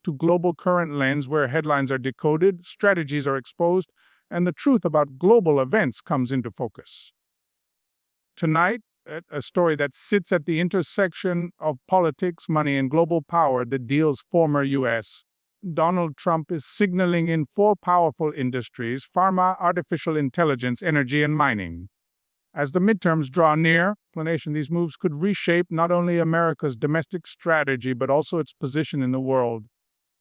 to global current lens where headlines are decoded, strategies are exposed, and the truth about global events comes into focus. Tonight, a story that sits at the intersection of politics, money, and global power that deals former U.S. Donald Trump is signaling in four powerful industries: pharma, artificial intelligence, energy, and mining. As the midterms draw near, these moves could reshape not only America's domestic strategy but also its position in the world.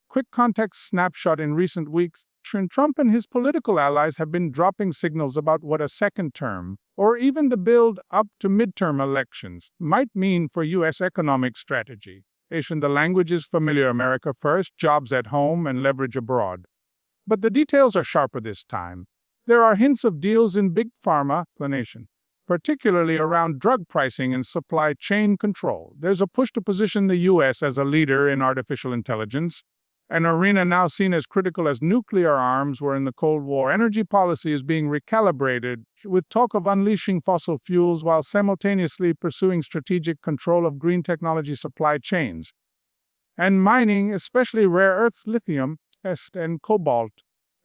Quick context snapshot: in recent weeks, Trump and his political allies have been dropping signals about what a second term, or even the build up to midterm elections, might mean for U.S. economic strategy. The language is familiar: America first, jobs at home, and leverage abroad. But the details are sharper this time. There are hints of deals in big pharma, particularly around drug pricing and supply chain control. There's a push to position the U.S. as a leader in artificial intelligence, an arena now seen as critical as nuclear arms were in the Cold War. Energy policy is being recalibrated, with talk of unleashing fossil fuels while simultaneously pursuing strategic control of green technology supply chains. And mining, especially rare earths, lithium, and cobalt,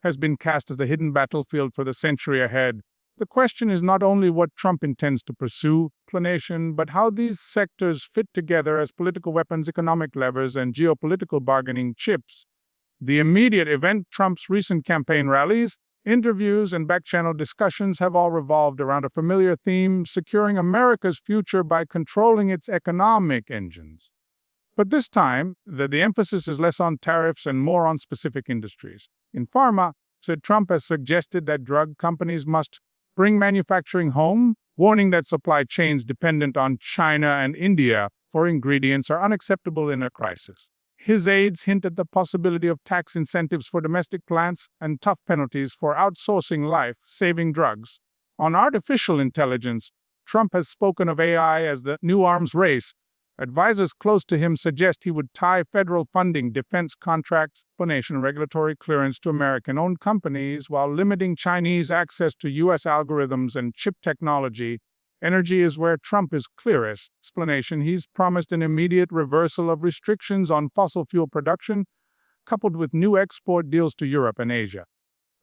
has been cast as the hidden battlefield for the century ahead. The question is not only what Trump intends to pursue, but how these sectors fit together as political weapons, economic levers, and geopolitical bargaining chips. The immediate event: Trump's recent campaign rallies, interviews, and back-channel discussions have all revolved around a familiar theme: securing America's future by controlling its economic engines. But this time, the emphasis is less on tariffs and more on specific industries. In pharma, Trump has suggested that drug companies must bring manufacturing home, warning that supply chains dependent on China and India for ingredients are unacceptable in a crisis. His aides hint at the possibility of tax incentives for domestic plants and tough penalties for outsourcing life-saving drugs. On artificial intelligence, Trump has spoken of AI as the new arms race. Advisors close to him suggest he would tie federal funding, defense contracts, regulatory clearance to American-owned companies while limiting Chinese access to U.S. algorithms and chip technology. Energy is where Trump is clearest. He's promised an immediate reversal of restrictions on fossil fuel production, coupled with new export deals to Europe and Asia.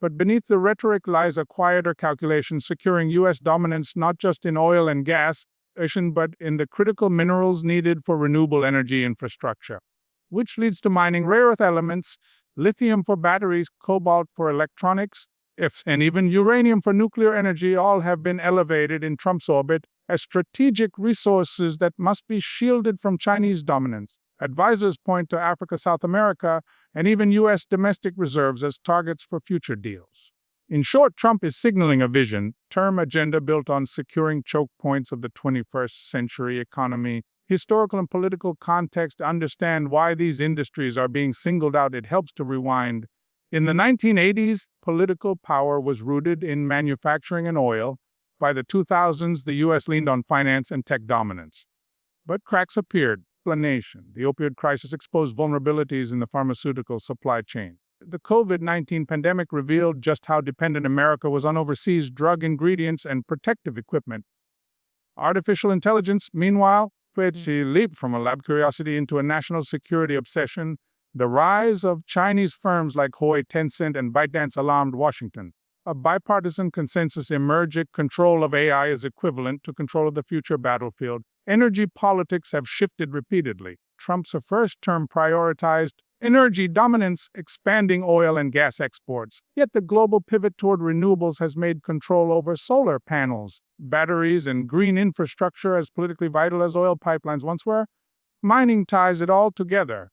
But beneath the rhetoric lies a quieter calculation: securing U.S. dominance not just in oil and gas, but in the critical minerals needed for renewable energy infrastructure, which leads to mining rare earth elements, lithium for batteries, cobalt for electronics, and even uranium for nuclear energy. All have been elevated in Trump's orbit as strategic resources that must be shielded from Chinese dominance. Advisors point to Africa, South America, and even U.S. domestic reserves as targets for future deals. In short, Trump is signaling a vision-term agenda built on securing choke points of the 21st century economy. Historical and political context: to understand why these industries are being singled out, it helps to rewind. In the 1980s, political power was rooted in manufacturing and oil. By the 2000s, the U.S. leaned on finance and tech dominance. But cracks appeared. The opioid crisis exposed vulnerabilities in the pharmaceutical supply chain. The COVID-19 pandemic revealed just how dependent America was on overseas drug ingredients and protective equipment. Artificial intelligence, meanwhile, leaped from a lab curiosity into a national security obsession. The rise of Chinese firms like Huawei, Tencent, and ByteDance alarmed Washington. A bipartisan consensus emerged: control of AI is equivalent to control of the future battlefield. Energy politics have shifted repeatedly. Trump's first term prioritized energy dominance, expanding oil and gas exports. Yet the global pivot toward renewables has made control over solar panels, batteries, and green infrastructure as politically vital as oil pipelines once were. Mining ties it all together.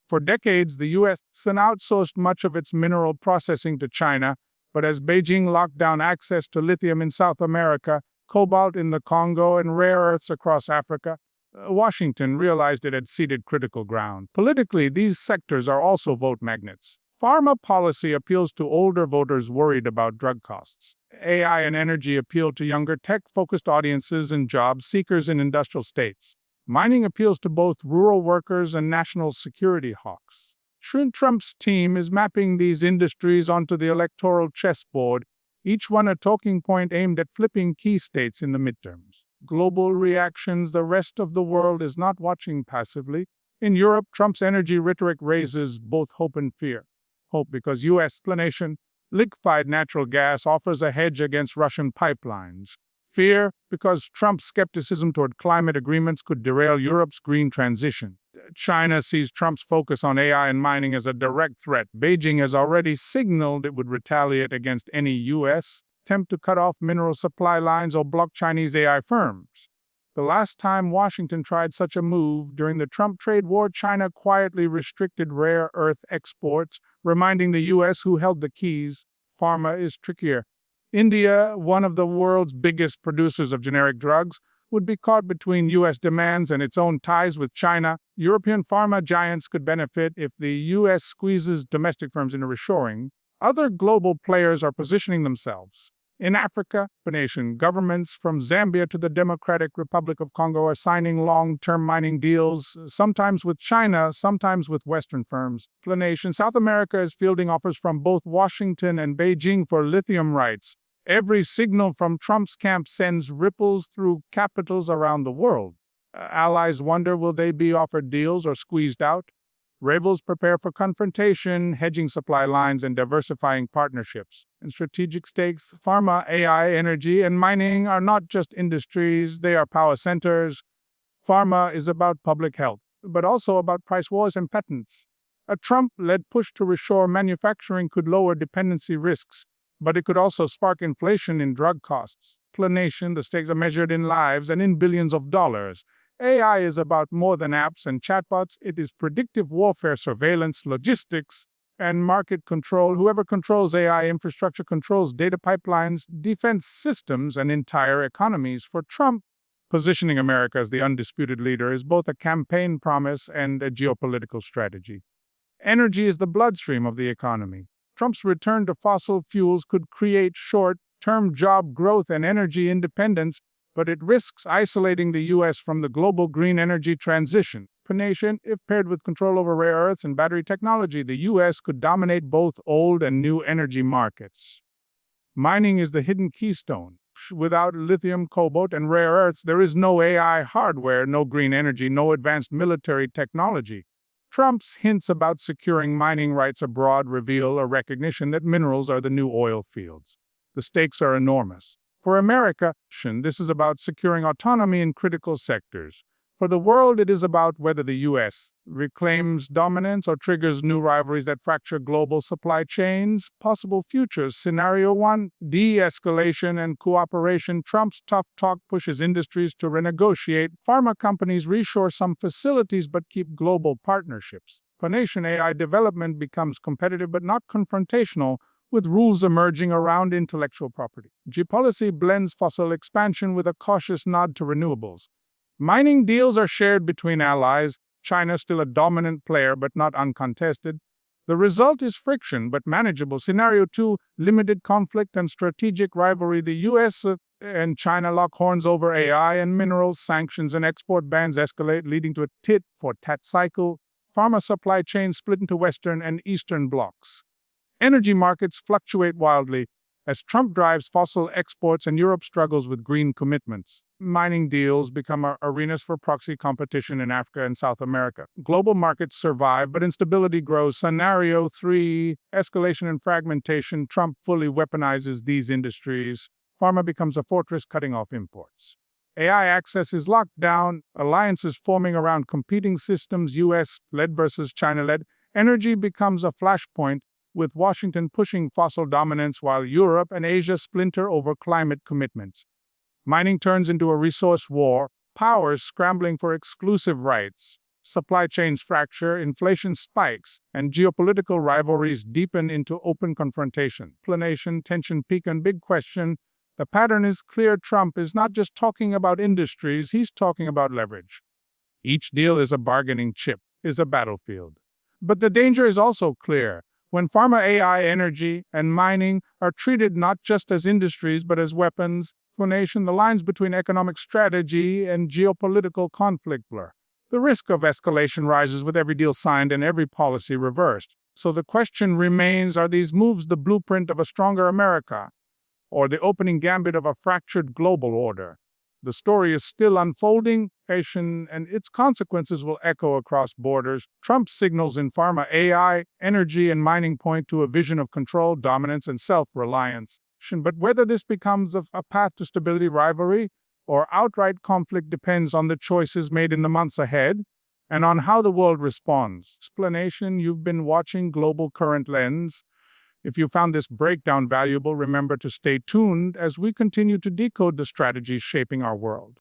For decades, the U.S. outsourced much of its mineral processing to China, but as Beijing locked down access to lithium in South America, cobalt in the Congo, and rare earths across Africa, Washington realized it had ceded critical ground. Politically, these sectors are also vote magnets. Pharma policy appeals to older voters worried about drug costs. AI and energy appeal to younger tech-focused audiences and job seekers in industrial states. Mining appeals to both rural workers and national security hawks. Trump's team is mapping these industries onto the electoral chessboard, each one a talking point aimed at flipping key states in the midterms. Global reactions: the rest of the world is not watching passively. In Europe, Trump's energy rhetoric raises both hope and fear. Hope because U.S. explanation, liquefied natural gas offers a hedge against Russian pipelines. Fear because Trump's skepticism toward climate agreements could derail Europe's green transition. China sees Trump's focus on AI and mining as a direct threat. Beijing has already signaled it would retaliate against any U.S. attempt to cut off mineral supply lines or block Chinese AI firms. The last time Washington tried such a move, during the Trump trade war, China quietly restricted rare earth exports, reminding the U.S. who held the keys. Pharma is trickier. India, one of the world's biggest producers of generic drugs, would be caught between U.S. demands and its own ties with China. European pharma giants could benefit if the U.S. squeezes domestic firms into reshoring. Other global players are positioning themselves. In Africa, nation governments from Zambia to the Democratic Republic of Congo are signing long-term mining deals, sometimes with China, sometimes with Western firms. South America is fielding offers from both Washington and Beijing for lithium rights. Every signal from Trump's camp sends ripples through capitals around the world. Allies wonder, will they be offered deals or squeezed out? Rivals prepare for confrontation, hedging supply lines and diversifying partnerships. And strategic stakes, pharma, AI, energy, and mining are not just industries, they are power centers. Pharma is about public health, but also about price wars and patents. A Trump-led push to reshore manufacturing could lower dependency risks, but it could also spark inflation in drug costs. The stakes are measured in lives and in billions of dollars. AI is about more than apps and chatbots. It is predictive warfare, surveillance, logistics, and market control. Whoever controls AI infrastructure controls data pipelines, defense systems, and entire economies. For Trump, positioning America as the undisputed leader is both a campaign promise and a geopolitical strategy. Energy is the bloodstream of the economy. Trump's return to fossil fuels could create short-term job growth and energy independence, but it risks isolating the U.S. from the global green energy transition. If paired with control over rare earths and battery technology, the U.S. could dominate both old and new energy markets. Mining is the hidden keystone. Without lithium, cobalt, and rare earths, there is no AI hardware, no green energy, no advanced military technology. Trump's hints about securing mining rights abroad reveal a recognition that minerals are the new oil fields. The stakes are enormous. For America, this is about securing autonomy in critical sectors. For the world, it is about whether the U.S. reclaims dominance or triggers new rivalries that fracture global supply chains. Possible futures. Scenario 1, de-escalation and cooperation. Trump's tough talk pushes industries to renegotiate. Pharma companies reshore some facilities but keep global partnerships. Pan-Asian AI development becomes competitive but not confrontational, with rules emerging around intellectual property. Geopolitical blends fossil expansion with a cautious nod to renewables. Mining deals are shared between allies, China still a dominant player but not uncontested. The result is friction but manageable. Scenario 2, limited conflict and strategic rivalry. The U.S. and China lock horns over AI and minerals. Sanctions and export bans escalate, leading to a tit-for-tat cycle. Pharma supply chains split into Western and Eastern blocs. Energy markets fluctuate wildly as Trump drives fossil exports and Europe struggles with green commitments. Mining deals become arenas for proxy competition in Africa and South America. Global markets survive, but instability grows. Scenario 3, escalation and fragmentation. Trump fully weaponizes these industries. Pharma becomes a fortress cutting off imports. AI access is locked down. Alliances forming around competing systems, U.S.-led versus China-led. Energy becomes a flashpoint, with Washington pushing fossil dominance while Europe and Asia splinter over climate commitments. Mining turns into a resource war, powers scrambling for exclusive rights. Supply chains fracture, inflation spikes, and geopolitical rivalries deepen into open confrontation. Tension peak and big question. The pattern is clear. Trump is not just talking about industries, he's talking about leverage. Each deal is a bargaining chip, is a battlefield. But the danger is also clear. When pharma, AI, energy, and mining are treated not just as industries but as weapons, the lines between economic strategy and geopolitical conflict blur. The risk of escalation rises with every deal signed and every policy reversed. So the question remains, are these moves the blueprint of a stronger America, or the opening gambit of a fractured global order? The story is still unfolding, and its consequences will echo across borders. Trump's signals in pharma, AI, energy, and mining point to a vision of control, dominance, and self-reliance. But whether this becomes a path to stability, rivalry, or outright conflict depends on the choices made in the months ahead and on how the world responds. Explanation: you've been watching Global Current Lens. If you found this breakdown valuable, remember to stay tuned as we continue to decode the strategies shaping our world.